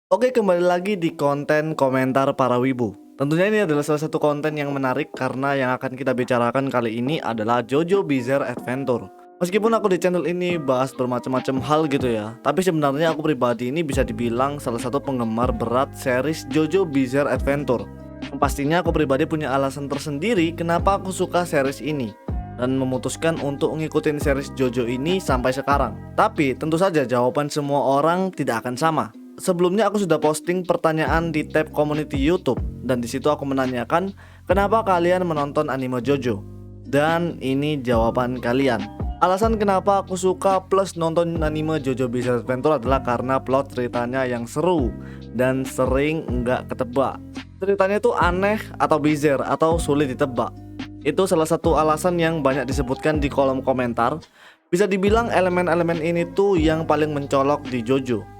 Oke, kembali lagi di konten komentar para wibu. Tentunya ini adalah salah satu konten yang menarik karena yang akan kita bicarakan kali ini adalah JoJo Bizarre Adventure. Meskipun aku di channel ini bahas bermacam-macam hal gitu ya, tapi sebenarnya aku pribadi ini bisa dibilang salah satu penggemar berat series JoJo Bizarre Adventure. Yang pastinya aku pribadi punya alasan tersendiri kenapa aku suka series ini dan memutuskan untuk ngikutin series JoJo ini sampai sekarang. Tapi tentu saja jawaban semua orang tidak akan sama. Sebelumnya aku sudah posting pertanyaan di tab community YouTube dan di situ aku menanyakan kenapa kalian menonton anime JoJo. Dan ini jawaban kalian. Alasan kenapa aku suka plus nonton anime JoJo Bizarre Adventure adalah karena plot ceritanya yang seru dan sering nggak ketebak. Ceritanya itu aneh atau bizarre atau sulit ditebak. Itu salah satu alasan yang banyak disebutkan di kolom komentar. Bisa dibilang elemen-elemen ini tuh yang paling mencolok di JoJo.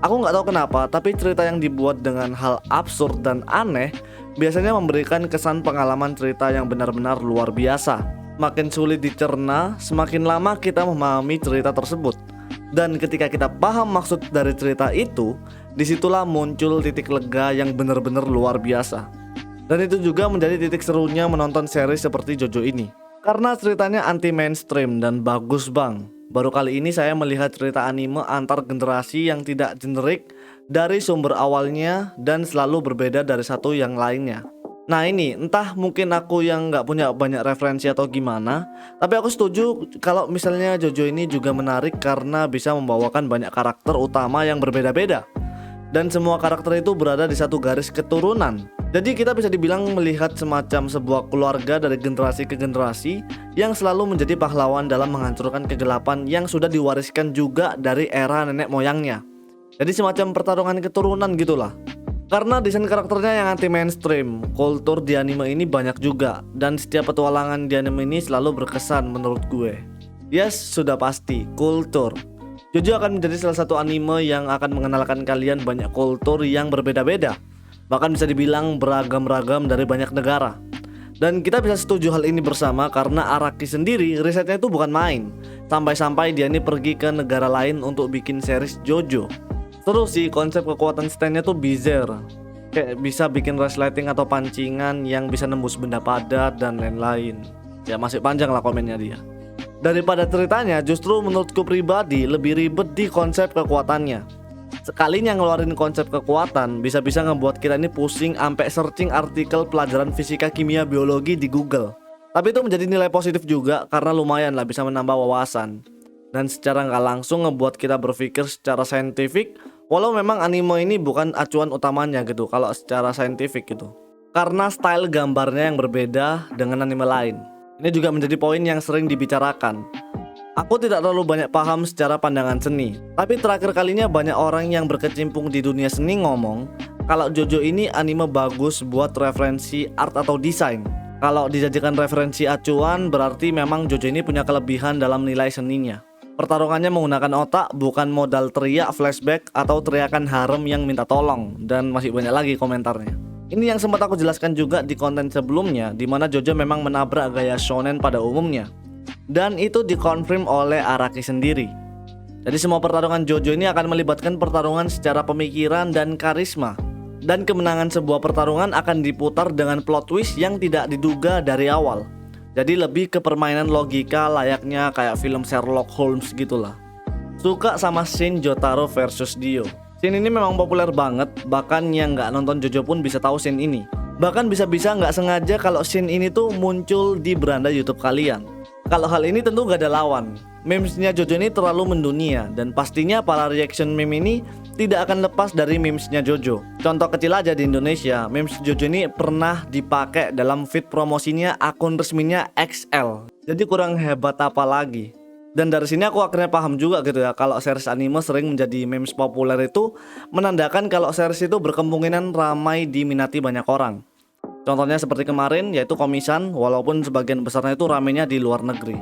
Aku nggak tahu kenapa, tapi cerita yang dibuat dengan hal absurd dan aneh biasanya memberikan kesan pengalaman cerita yang benar-benar luar biasa. Makin sulit dicerna, semakin lama kita memahami cerita tersebut. Dan ketika kita paham maksud dari cerita itu, disitulah muncul titik lega yang benar-benar luar biasa. Dan itu juga menjadi titik serunya menonton series seperti JoJo ini. Karena ceritanya anti mainstream dan bagus bang. Baru kali ini saya melihat cerita anime antar generasi yang tidak generik dari sumber awalnya dan selalu berbeda dari satu yang lainnya. Nah ini entah mungkin aku yang nggak punya banyak referensi atau gimana, tapi aku setuju kalau misalnya JoJo ini juga menarik karena bisa membawakan banyak karakter utama yang berbeda-beda. Dan semua karakter itu berada di satu garis keturunan. Jadi kita bisa dibilang melihat semacam sebuah keluarga dari generasi ke generasi yang selalu menjadi pahlawan dalam menghancurkan kegelapan yang sudah diwariskan juga dari era nenek moyangnya. Jadi semacam pertarungan keturunan gitulah. Karena desain karakternya yang anti mainstream, kultur di anime ini banyak juga. Dan setiap petualangan di anime ini selalu berkesan menurut gue. Yes, sudah pasti, kultur. JoJo akan menjadi salah satu anime yang akan mengenalkan kalian banyak kultur yang berbeda-beda. Bahkan bisa dibilang beragam-ragam dari banyak negara. Dan kita bisa setuju hal ini bersama karena Araki sendiri risetnya itu bukan main. Sampai-sampai dia ini pergi ke negara lain untuk bikin series JoJo. Terus sih konsep kekuatan stand-nya tuh bizarre. Kayak bisa bikin resleting atau pancingan yang bisa nembus benda padat dan lain-lain. Ya masih panjang lah komennya dia. Daripada ceritanya, justru menurutku pribadi lebih ribet di konsep kekuatannya. Sekalinya ngeluarin konsep kekuatan, bisa-bisa ngebuat kita ini pusing sampai searching artikel pelajaran fisika, kimia, biologi di Google. Tapi itu menjadi nilai positif juga karena lumayan lah bisa menambah wawasan. Dan secara nggak langsung ngebuat kita berpikir secara saintifik, walau memang anime ini bukan acuan utamanya gitu kalau secara saintifik gitu. Karena style gambarnya yang berbeda dengan anime lain. Ini juga menjadi poin yang sering dibicarakan. Aku tidak terlalu banyak paham secara pandangan seni, tapi terakhir kalinya banyak orang yang berkecimpung di dunia seni ngomong kalau JoJo ini anime bagus buat referensi art atau desain. Kalau dijadikan referensi acuan, berarti memang JoJo ini punya kelebihan dalam nilai seninya. Pertarungannya menggunakan otak, bukan modal teriak flashback atau teriakan harem yang minta tolong. Dan masih banyak lagi komentarnya. Ini yang sempat aku jelaskan juga di konten sebelumnya, di mana JoJo memang menabrak gaya shonen pada umumnya. Dan itu dikonfirm oleh Araki sendiri. Jadi semua pertarungan JoJo ini akan melibatkan pertarungan secara pemikiran dan karisma. Dan kemenangan sebuah pertarungan akan diputar dengan plot twist yang tidak diduga dari awal. Jadi lebih ke permainan logika layaknya kayak film Sherlock Holmes gitulah. Suka sama scene Jotaro versus Dio. Scene ini memang populer banget, bahkan yang nggak nonton JoJo pun bisa tahu scene ini. Bahkan bisa-bisa nggak sengaja kalau scene ini tuh muncul di beranda YouTube kalian. Kalau hal ini tentu gak ada lawan. Memesnya JoJo ini terlalu mendunia dan pastinya para reaction meme ini tidak akan lepas dari memesnya JoJo. Contoh kecil aja di Indonesia, memes JoJo ini pernah dipakai dalam feed promosinya akun resminya XL. Jadi kurang hebat apa lagi. Dan dari sini aku akhirnya paham juga gitu ya, kalau series anime sering menjadi memes populer itu menandakan kalau series itu berkemungkinan ramai diminati banyak orang. Contohnya seperti kemarin yaitu Komisan, walaupun sebagian besarnya itu ramenya di luar negeri.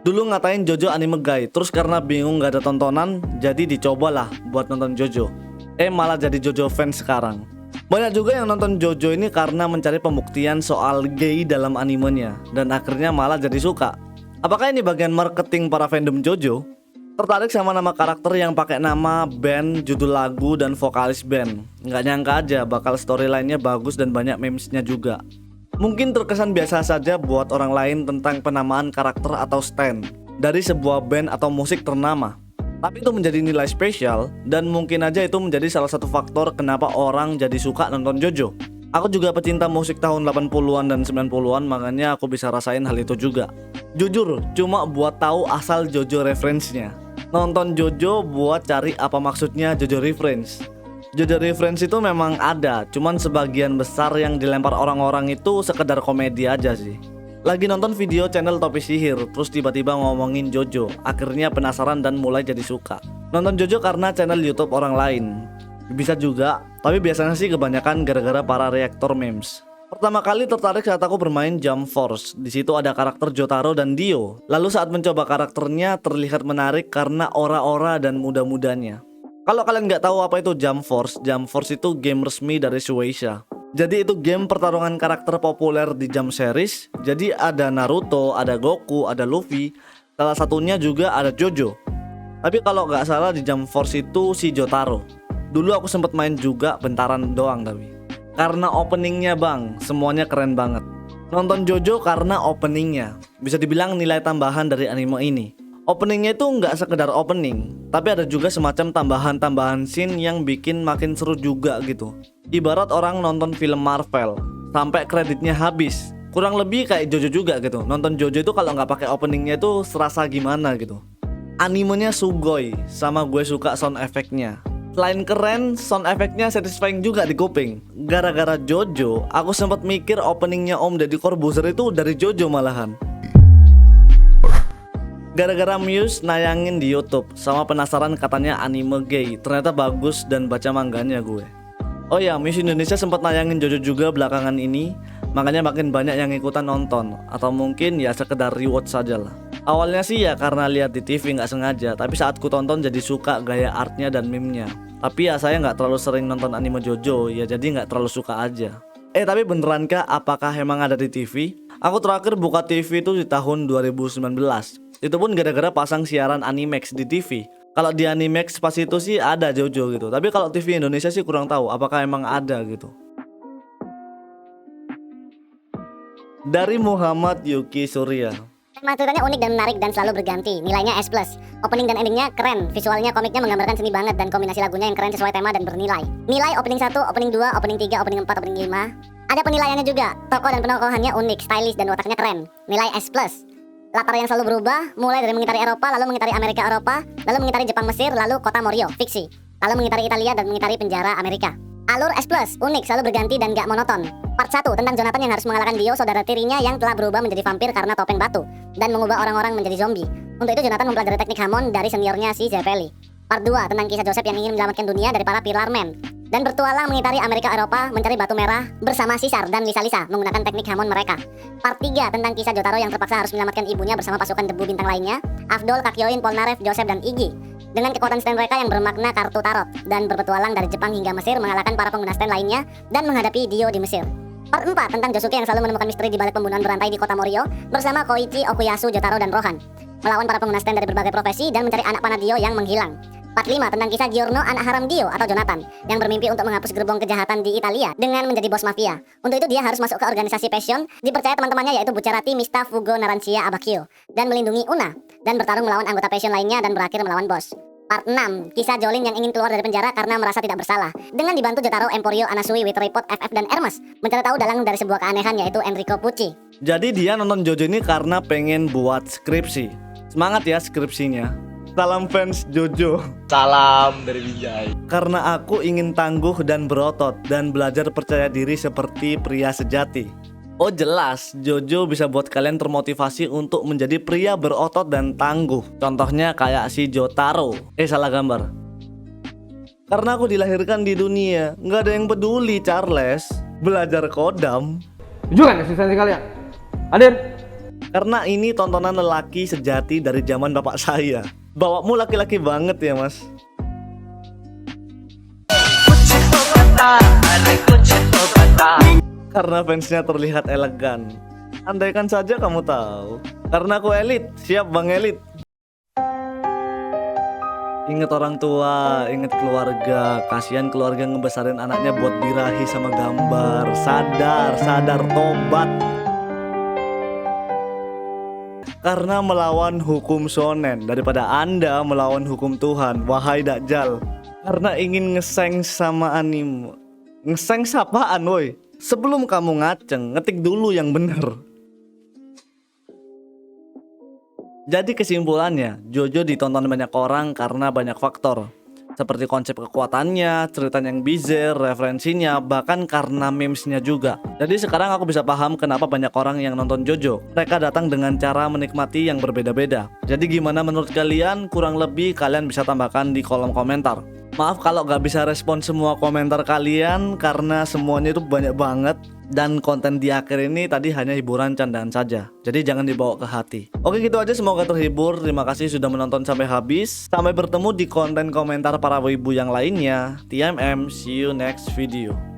Dulu ngatain JoJo anime guy, terus karena bingung gak ada tontonan, jadi dicobalah buat nonton JoJo. Malah jadi JoJo fans sekarang. Banyak juga yang nonton JoJo ini karena mencari pembuktian soal gay dalam animenya, dan akhirnya malah jadi suka. Apakah ini bagian marketing para fandom JoJo? Tertarik sama nama karakter yang pakai nama, band, judul lagu, dan vokalis band. Nggak nyangka aja bakal storyline-nya bagus dan banyak memesnya juga. Mungkin terkesan biasa saja buat orang lain tentang penamaan karakter atau stand dari sebuah band atau musik ternama. Tapi itu menjadi nilai spesial dan mungkin aja itu menjadi salah satu faktor kenapa orang jadi suka nonton JoJo. Aku juga pecinta musik tahun 80-an dan 90-an, makanya aku bisa rasain hal itu juga. Jujur, cuma buat tahu asal JoJo referensinya. Nonton JoJo buat cari apa maksudnya JoJo reference. JoJo reference itu memang ada, cuman sebagian besar yang dilempar orang-orang itu sekedar komedi aja sih. Lagi nonton video channel Topi Sihir, terus tiba-tiba ngomongin JoJo. Akhirnya penasaran dan mulai jadi suka. Nonton JoJo karena channel YouTube orang lain. Bisa juga, tapi biasanya sih kebanyakan gara-gara para reaktor memes. Pertama kali tertarik saat aku bermain Jump Force. Di situ ada karakter Jotaro dan Dio. Lalu saat mencoba karakternya terlihat menarik karena aura-aura dan muda-mudanya. Kalau kalian nggak tahu apa itu Jump Force itu game resmi dari Shueisha. Jadi itu game pertarungan karakter populer di Jump series. Jadi ada Naruto, ada Goku, ada Luffy. Salah satunya juga ada Jojo. Tapi kalau nggak salah di Jump Force itu si Jotaro. Dulu aku sempat main juga bentaran doang tapi. Karena openingnya bang, semuanya keren banget. Nonton JoJo karena openingnya. Bisa dibilang nilai tambahan dari anime ini. Openingnya itu nggak sekedar opening, tapi ada juga semacam tambahan-tambahan scene yang bikin makin seru juga gitu. Ibarat orang nonton film Marvel sampai kreditnya habis. Kurang lebih kayak JoJo juga gitu. Nonton JoJo itu kalau nggak pakai openingnya itu serasa gimana gitu. Animenya sugoi, sama gue suka sound effect-nya. Selain keren, sound effect-nya satisfying juga di kuping. Gara-gara JoJo, aku sempat mikir openingnya Om Deddy Corbuzier itu dari JoJo malahan. Gara-gara Muse nayangin di YouTube, sama penasaran katanya anime gay. Ternyata bagus dan baca mangganya gue. Oh ya, Muse Indonesia sempat nayangin JoJo juga belakangan ini. Makanya makin banyak yang ikutan nonton. Atau mungkin ya sekedar rewatch saja lah. Awalnya sih ya karena lihat di TV nggak sengaja. Tapi saat ku tonton jadi suka gaya artnya dan meme-nya. Tapi ya saya nggak terlalu sering nonton anime JoJo. Ya jadi nggak terlalu suka aja. Tapi benerankah apakah emang ada di TV? Aku terakhir buka TV itu di tahun 2019. Itu pun gara-gara pasang siaran Animax di TV. Kalau di Animax pas itu sih ada JoJo gitu. Tapi kalau TV Indonesia sih kurang tahu apakah emang ada gitu. Dari Muhammad Yuki Surya. Ceritanya unik dan menarik dan selalu berganti. Nilainya S+. Opening dan endingnya keren. Visualnya, komiknya menggambarkan seni banget dan kombinasi lagunya yang keren sesuai tema dan bernilai. Nilai opening 1, opening 2, opening 3, opening 4, opening 5. Ada penilaiannya juga. Tokoh dan penokohannya unik, stylish dan wataknya keren. Nilai S+. Latar yang selalu berubah, mulai dari mengitari Eropa, lalu mengitari Amerika Eropa, lalu mengitari Jepang Mesir, lalu kota Morio, fiksi. Lalu mengitari Italia dan mengitari penjara Amerika. Alur S+, unik, selalu berganti dan gak monoton. Part 1 tentang Jonathan yang harus mengalahkan Dio, saudara tirinya yang telah berubah menjadi vampir karena topeng batu dan mengubah orang-orang menjadi zombie. Untuk itu Jonathan mempelajari teknik Hamon dari seniornya si Zeppeli. Part 2 tentang kisah Joseph yang ingin menyelamatkan dunia dari para Pillar Men dan bertualang mengitari Amerika Eropa mencari batu merah bersama Caesar dan Lisa-Lisa menggunakan teknik Hamon mereka. Part 3 tentang kisah Jotaro yang terpaksa harus menyelamatkan ibunya bersama pasukan debu bintang lainnya, Avdol, Kakyoin, Polnareff, Joseph dan Iggy. Dengan kekuatan stand mereka yang bermakna kartu tarot dan berpetualang dari Jepang hingga Mesir mengalahkan para pengguna stand lainnya dan menghadapi Dio di Mesir. Part 4 tentang Josuke yang selalu menemukan misteri di balik pembunuhan berantai di kota Morio bersama Koichi, Okuyasu, Jotaro dan Rohan, melawan para pengguna stand dari berbagai profesi dan mencari anak panah Dio yang menghilang. Part 5 tentang kisah Giorno, anak haram Dio atau Jonathan yang bermimpi untuk menghapus gerbong kejahatan di Italia dengan menjadi bos mafia. Untuk itu dia harus masuk ke organisasi passion dipercaya teman-temannya yaitu Bucciarati, Mista, Fugo, Narancia, Abakio dan melindungi Una dan bertarung melawan anggota passion lainnya dan berakhir melawan bos. Part 6, kisah Jolin yang ingin keluar dari penjara karena merasa tidak bersalah dengan dibantu Jotaro, Emporio, Anasui, Witripot, FF dan Hermes mencari tahu dalang dari sebuah keanehan yaitu Enrico Pucci. Jadi dia nonton JoJo ini karena pengen buat skripsi. Semangat ya skripsinya. Salam fans JoJo. Salam dari Wijay. Karena aku ingin tangguh dan berotot dan belajar percaya diri seperti pria sejati. Oh jelas, JoJo bisa buat kalian termotivasi untuk menjadi pria berotot dan tangguh. Contohnya kayak si Jotaro. Salah gambar. Karena aku dilahirkan di dunia, nggak ada yang peduli Charles. Belajar kodam. Tunjukkan eksistensi kalian. Hadir. Karena ini tontonan lelaki sejati dari zaman bapak saya. Bawamu laki-laki banget ya mas. Karena fansnya terlihat elegan. Andaikan saja kamu tahu. Karena aku elit, siap bang elit. Ingat orang tua, ingat keluarga. Kasihan keluarga ngebesarin anaknya buat birahi sama gambar. Sadar, sadar, tobat. Karena melawan hukum shonen daripada Anda melawan hukum Tuhan, wahai Dajjal. Karena ingin ngeseng sama anime. Ngeseng sapaan woi? Sebelum kamu ngaceng, ngetik dulu yang bener. Jadi kesimpulannya, JoJo ditonton banyak orang karena banyak faktor. Seperti konsep kekuatannya, cerita yang bizarre, referensinya, bahkan karena memesnya juga. Jadi sekarang aku bisa paham kenapa banyak orang yang nonton JoJo. Mereka datang dengan cara menikmati yang berbeda-beda. Jadi gimana menurut kalian? Kurang lebih kalian bisa tambahkan di kolom komentar. Maaf kalau gak bisa respon semua komentar kalian karena semuanya itu banyak banget. Dan konten di akhir ini tadi hanya hiburan candaan saja. Jadi jangan dibawa ke hati. Oke gitu aja, semoga terhibur. Terima kasih sudah menonton sampai habis. Sampai bertemu di konten komentar para wibu yang lainnya. TMM, see you next video.